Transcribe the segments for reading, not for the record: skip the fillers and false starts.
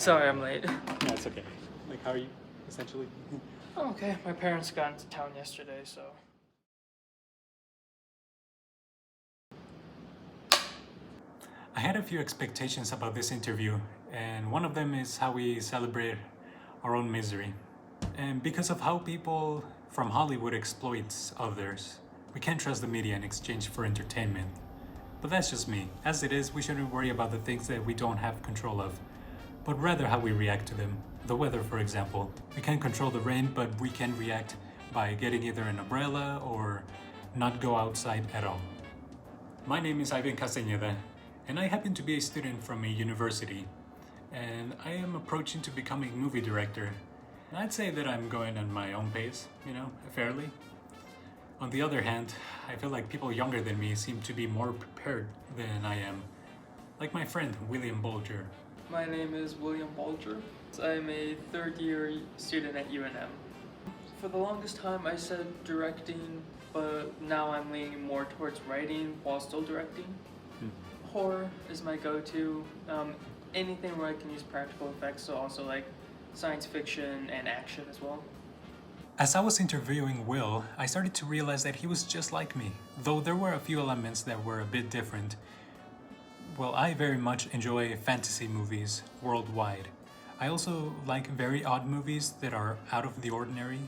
Sorry I'm late. No, it's okay. Like, how are you, essentially? Oh, okay, my parents got into town yesterday, so... I had a few expectations about this interview, and one of them is how we celebrate our own misery. And because of how people from Hollywood exploits others, we can't trust the media in exchange for entertainment. But that's just me. As it is, we shouldn't worry about the things that we don't have control of, but rather how we react to them. The weather, for example. We can't control the rain, but we can react by getting either an umbrella or not go outside at all. My name is Castañeda, and I happen to be a student from a university, and I am approaching to becoming a movie director. And I'd say that I'm going at my own pace, fairly. On the other hand, I feel like people younger than me seem to be more prepared than I am. Like my friend, William Bulger. My name is William Bulger. I'm a third-year student at UNM. For the longest time I said directing, but now I'm leaning more towards writing while still directing. Horror is my go-to. Anything where I can use practical effects, so also like science fiction and action as well. As I was interviewing Will, I started to realize that he was just like me, though there were a few elements that were a bit different. Well, I very much enjoy fantasy movies worldwide. I also like very odd movies that are out of the ordinary,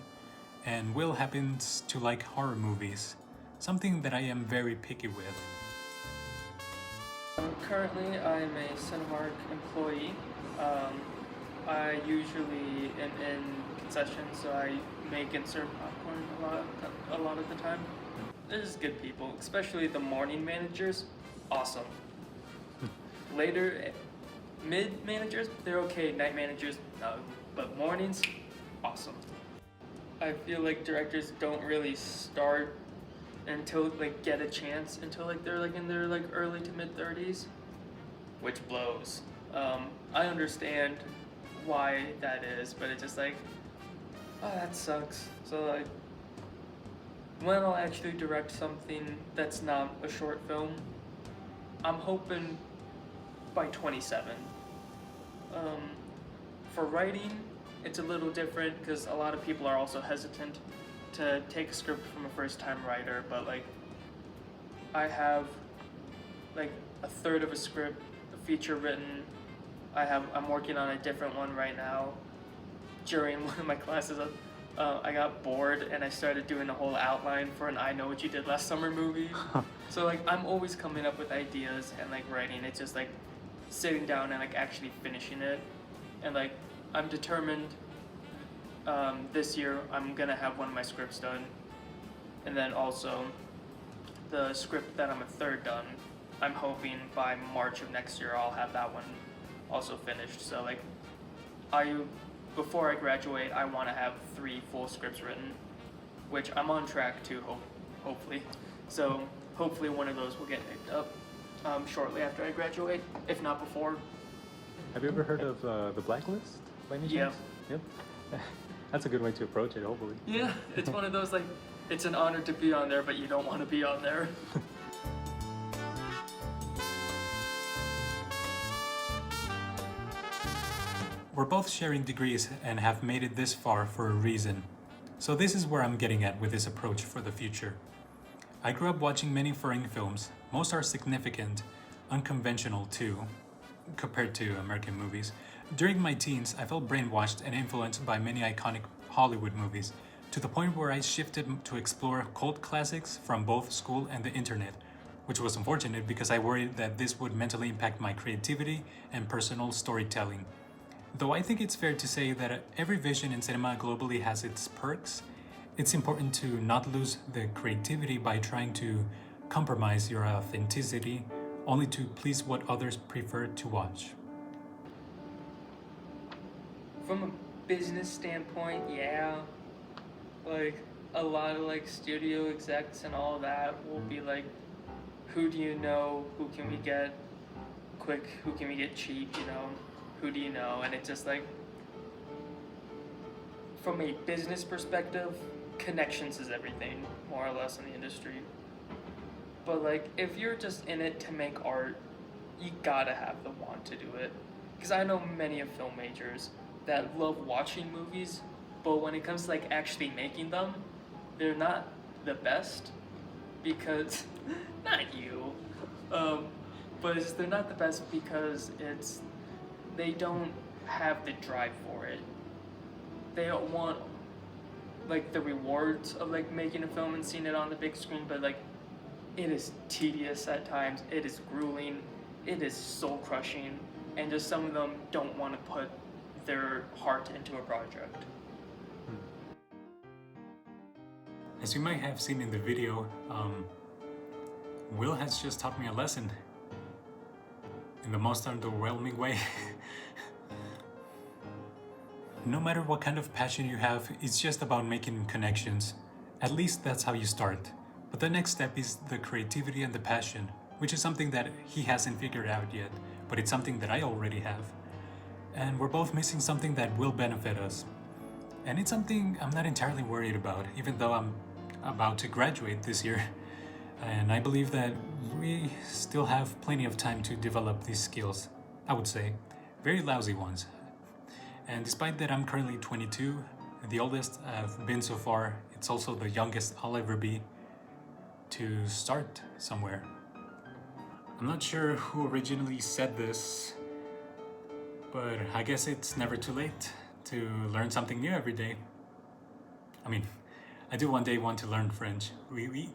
and Will happens to like horror movies, something that I am very picky with. Currently, I'm a Cinemark employee. I usually am in concessions, so I make and serve popcorn a lot of the time. They're just good people, especially the morning managers. Awesome. Later, mid managers, they're okay. Night managers, no. But mornings, awesome. I feel like directors don't really start until get a chance until they're in their early to mid 30s, which blows. I understand why that is, but it's just oh, that sucks. So when I'll actually direct something that's not a short film, I'm hoping by 27. For writing, it's a little different because a lot of people are also hesitant to take a script from a first-time writer, but I have a third of a script, a feature written. I'm working on a different one right now. During one of my classes, I got bored and I started doing a whole outline for an I Know What You Did Last Summer movie. So I'm always coming up with ideas and writing. It's just sitting down and actually finishing it. And I'm determined this year I'm gonna have one of my scripts done, and then also the script that I'm a third done. I'm hoping by March of next year I'll have that one also finished. So before I graduate, I want to have 3 full scripts written, which I'm on track to hopefully. So hopefully one of those will get picked up shortly after I graduate, if not before. Have you ever heard of The Blacklist by any chance? Yep. That's a good way to approach it, hopefully. Yeah, it's one of those it's an honor to be on there, but you don't want to be on there. We're both sharing degrees and have made it this far for a reason. So this is where I'm getting at with this approach for the future. I grew up watching many foreign films. Most are significant, unconventional too, compared to American movies. During my teens, I felt brainwashed and influenced by many iconic Hollywood movies, to the point where I shifted to explore cult classics from both school and the internet, which was unfortunate because I worried that this would mentally impact my creativity and personal storytelling. Though I think it's fair to say that every vision in cinema globally has its perks, it's important to not lose the creativity by trying to compromise your authenticity only to please what others prefer to watch. From a business standpoint, yeah. A lot of studio execs and all that will be who do you know, who can we get quick, who can we get cheap, who do you know? And it's just from a business perspective, connections is everything, more or less, in the industry. But if you're just in it to make art, you gotta have the want to do it. because I know many of film majors that love watching movies, but when it comes to like actually making them, they're not the best because not you, but they're not the best because they don't have the drive for it. They don't want like the rewards of like making a film and seeing it on the big screen, but like it is tedious at times, it is grueling, it is soul crushing, and just some of them don't want to put their heart into a project. As you might have seen in the video, Will has just taught me a lesson in the most underwhelming way. No matter what kind of passion you have, it's just about making connections. At least that's how you start. But the next step is the creativity and the passion, which is something that he hasn't figured out yet, but it's something that I already have. And we're both missing something that will benefit us. And it's something I'm not entirely worried about, even though I'm about to graduate this year. And I believe that we still have plenty of time to develop these skills, I would say. Very lousy ones. And despite that I'm currently 22, the oldest I've been so far, it's also the youngest I'll ever be to start somewhere. I'm not sure who originally said this, but I guess it's never too late to learn something new every day. I mean, I do one day want to learn French. Oui, oui.